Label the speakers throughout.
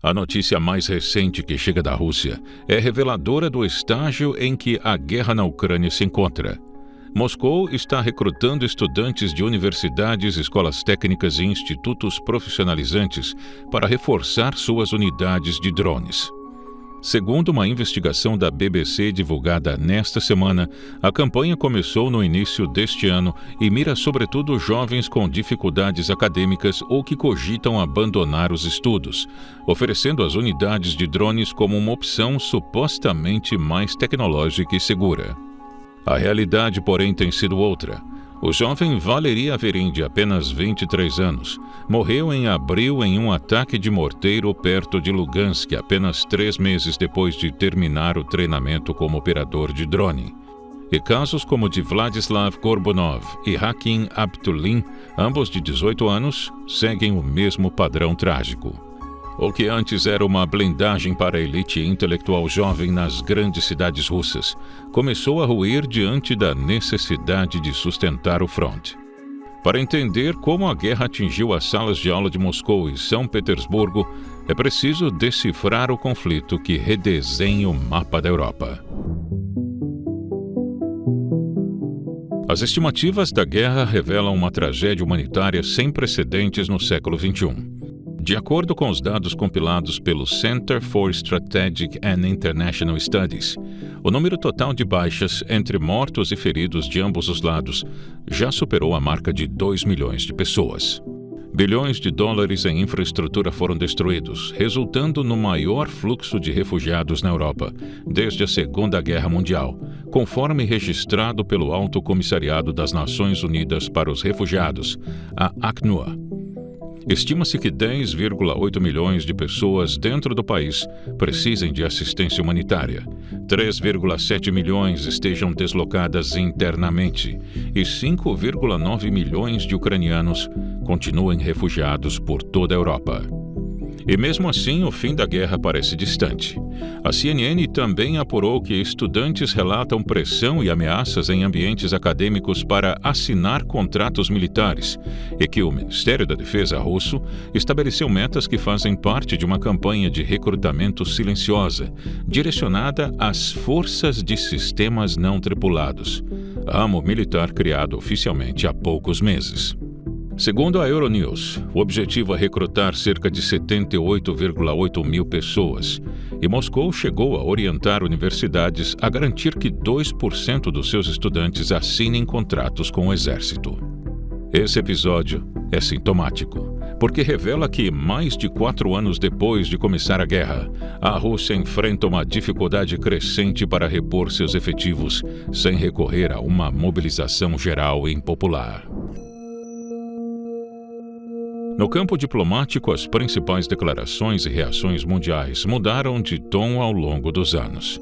Speaker 1: A notícia mais recente que chega da Rússia é reveladora do estágio em que a guerra na Ucrânia se encontra. Moscou está recrutando estudantes de universidades, escolas técnicas e institutos profissionalizantes para reforçar suas unidades de drones. Segundo uma investigação da BBC divulgada nesta semana, a campanha começou no início deste ano e mira sobretudo jovens com dificuldades acadêmicas ou que cogitam abandonar os estudos, oferecendo as unidades de drones como uma opção supostamente mais tecnológica e segura. A realidade, porém, tem sido outra. O jovem Valery Averin, de apenas 23 anos, morreu em abril em um ataque de morteiro perto de Lugansk, apenas 3 meses depois de terminar o treinamento como operador de drone. E casos como o de Vladislav Gorbunov e Hakim Abdulin, ambos de 18 anos, seguem o mesmo padrão trágico. O que antes era uma blindagem para a elite intelectual jovem nas grandes cidades russas, começou a ruir diante da necessidade de sustentar o fronte. Para entender como a guerra atingiu as salas de aula de Moscou e São Petersburgo, é preciso decifrar o conflito que redesenha o mapa da Europa. As estimativas da guerra revelam uma tragédia humanitária sem precedentes no século XXI. De acordo com os dados compilados pelo Center for Strategic and International Studies, o número total de baixas entre mortos e feridos de ambos os lados já superou a marca de 2 milhões de pessoas. Bilhões de dólares em infraestrutura foram destruídos, resultando no maior fluxo de refugiados na Europa desde a Segunda Guerra Mundial, conforme registrado pelo Alto Comissariado das Nações Unidas para os Refugiados, a ACNUR. Estima-se que 10,8 milhões de pessoas dentro do país precisem de assistência humanitária, 3,7 milhões estejam deslocadas internamente e 5,9 milhões de ucranianos continuem refugiados por toda a Europa. E mesmo assim, o fim da guerra parece distante. A CNN também apurou que estudantes relatam pressão e ameaças em ambientes acadêmicos para assinar contratos militares e que o Ministério da Defesa russo estabeleceu metas que fazem parte de uma campanha de recrutamento silenciosa, direcionada às forças de sistemas não tripulados, ramo militar criado oficialmente há poucos meses. Segundo a Euronews, o objetivo é recrutar cerca de 78,8 mil pessoas, e Moscou chegou a orientar universidades a garantir que 2% dos seus estudantes assinem contratos com o exército. Esse episódio é sintomático, porque revela que, mais de 4 anos depois de começar a guerra, a Rússia enfrenta uma dificuldade crescente para repor seus efetivos, sem recorrer a uma mobilização geral e impopular. No campo diplomático, as principais declarações e reações mundiais mudaram de tom ao longo dos anos.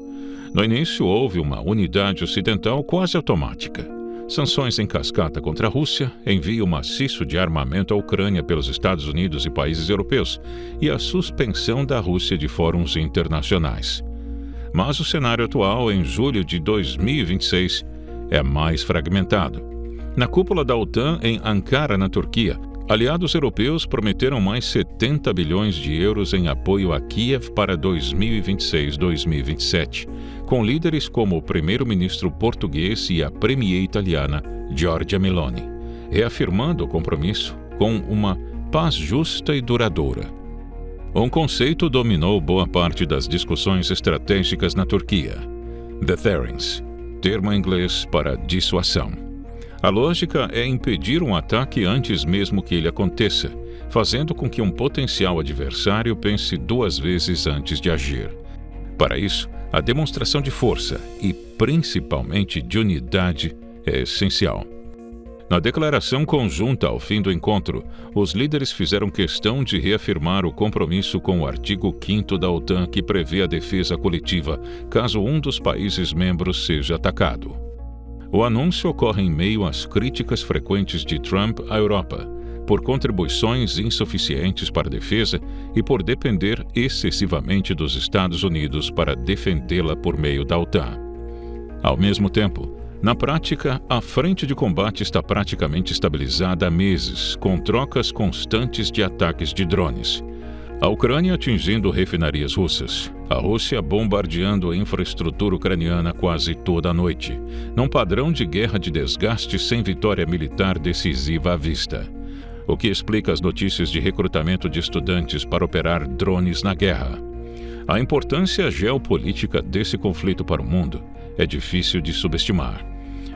Speaker 1: No início, houve uma unidade ocidental quase automática. Sanções em cascata contra a Rússia, envio maciço de armamento à Ucrânia pelos Estados Unidos e países europeus e a suspensão da Rússia de fóruns internacionais. Mas o cenário atual, em julho de 2026, é mais fragmentado. Na cúpula da OTAN, em Ankara, na Turquia, aliados europeus prometeram mais 70 bilhões de euros em apoio a Kiev para 2026-2027, com líderes como o primeiro-ministro português e a premier italiana Giorgia Meloni, reafirmando o compromisso com uma paz justa e duradoura. Um conceito dominou boa parte das discussões estratégicas na Turquia: deterrence, termo em inglês para dissuasão. A lógica é impedir um ataque antes mesmo que ele aconteça, fazendo com que um potencial adversário pense 2 vezes antes de agir. Para isso, a demonstração de força e, principalmente, de unidade é essencial. Na declaração conjunta ao fim do encontro, os líderes fizeram questão de reafirmar o compromisso com o artigo 5º da OTAN, que prevê a defesa coletiva caso um dos países membros seja atacado. O anúncio ocorre em meio às críticas frequentes de Trump à Europa, por contribuições insuficientes para a defesa e por depender excessivamente dos Estados Unidos para defendê-la por meio da OTAN. Ao mesmo tempo, na prática, a frente de combate está praticamente estabilizada há meses, com trocas constantes de ataques de drones. A Ucrânia atingindo refinarias russas. A Rússia bombardeando a infraestrutura ucraniana quase toda a noite, num padrão de guerra de desgaste sem vitória militar decisiva à vista. O que explica as notícias de recrutamento de estudantes para operar drones na guerra. A importância geopolítica desse conflito para o mundo é difícil de subestimar.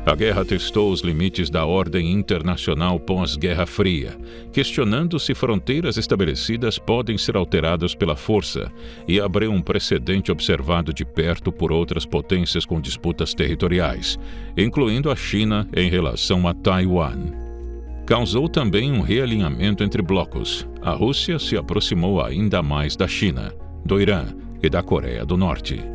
Speaker 1: A guerra testou os limites da ordem internacional pós-Guerra Fria, questionando se fronteiras estabelecidas podem ser alteradas pela força, e abriu um precedente observado de perto por outras potências com disputas territoriais, incluindo a China em relação a Taiwan. Causou também um realinhamento entre blocos. A Rússia se aproximou ainda mais da China, do Irã e da Coreia do Norte.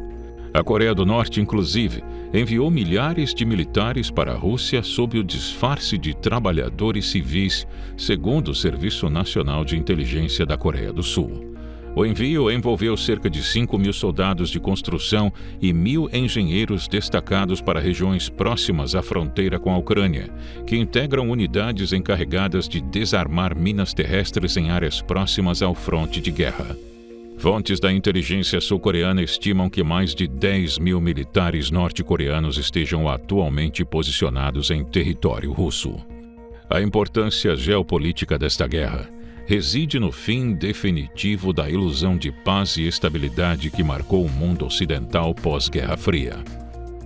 Speaker 1: A Coreia do Norte, inclusive, enviou milhares de militares para a Rússia sob o disfarce de trabalhadores civis, segundo o Serviço Nacional de Inteligência da Coreia do Sul. O envio envolveu cerca de 5.000 soldados de construção e 1.000 engenheiros destacados para regiões próximas à fronteira com a Ucrânia, que integram unidades encarregadas de desarmar minas terrestres em áreas próximas ao fronte de guerra. Fontes da inteligência sul-coreana estimam que mais de 10.000 militares norte-coreanos estejam atualmente posicionados em território russo. A importância geopolítica desta guerra reside no fim definitivo da ilusão de paz e estabilidade que marcou o mundo ocidental pós-Guerra Fria.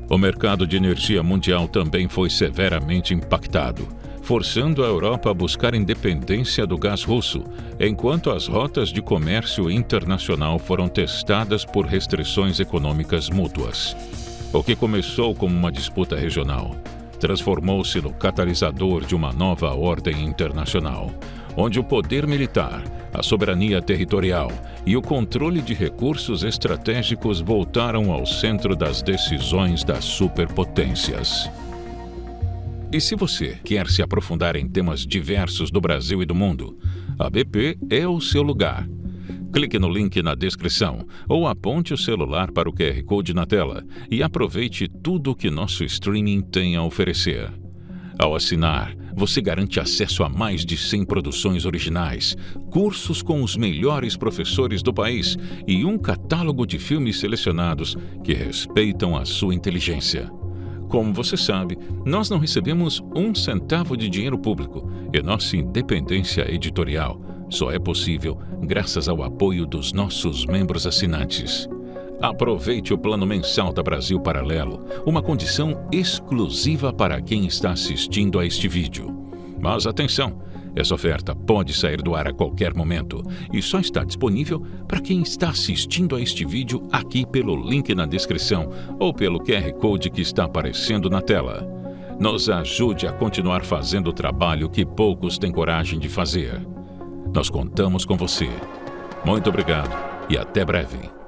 Speaker 1: O mercado de energia mundial também foi severamente impactado, forçando a Europa a buscar independência do gás russo, enquanto as rotas de comércio internacional foram testadas por restrições econômicas mútuas. O que começou como uma disputa regional transformou-se no catalisador de uma nova ordem internacional, onde o poder militar, a soberania territorial e o controle de recursos estratégicos voltaram ao centro das decisões das superpotências. E se você quer se aprofundar em temas diversos do Brasil e do mundo, a BP é o seu lugar. Clique no link na descrição ou aponte o celular para o QR Code na tela e aproveite tudo o que nosso streaming tem a oferecer. Ao assinar, você garante acesso a mais de 100 produções originais, cursos com os melhores professores do país e um catálogo de filmes selecionados que respeitam a sua inteligência. Como você sabe, nós não recebemos um centavo de dinheiro público e nossa independência editorial só é possível graças ao apoio dos nossos membros assinantes. Aproveite o plano mensal da Brasil Paralelo, uma condição exclusiva para quem está assistindo a este vídeo. Mas atenção, essa oferta pode sair do ar a qualquer momento e só está disponível para quem está assistindo a este vídeo aqui pelo link na descrição ou pelo QR Code que está aparecendo na tela. Nos ajude a continuar fazendo o trabalho que poucos têm coragem de fazer. Nós contamos com você. Muito obrigado e até breve.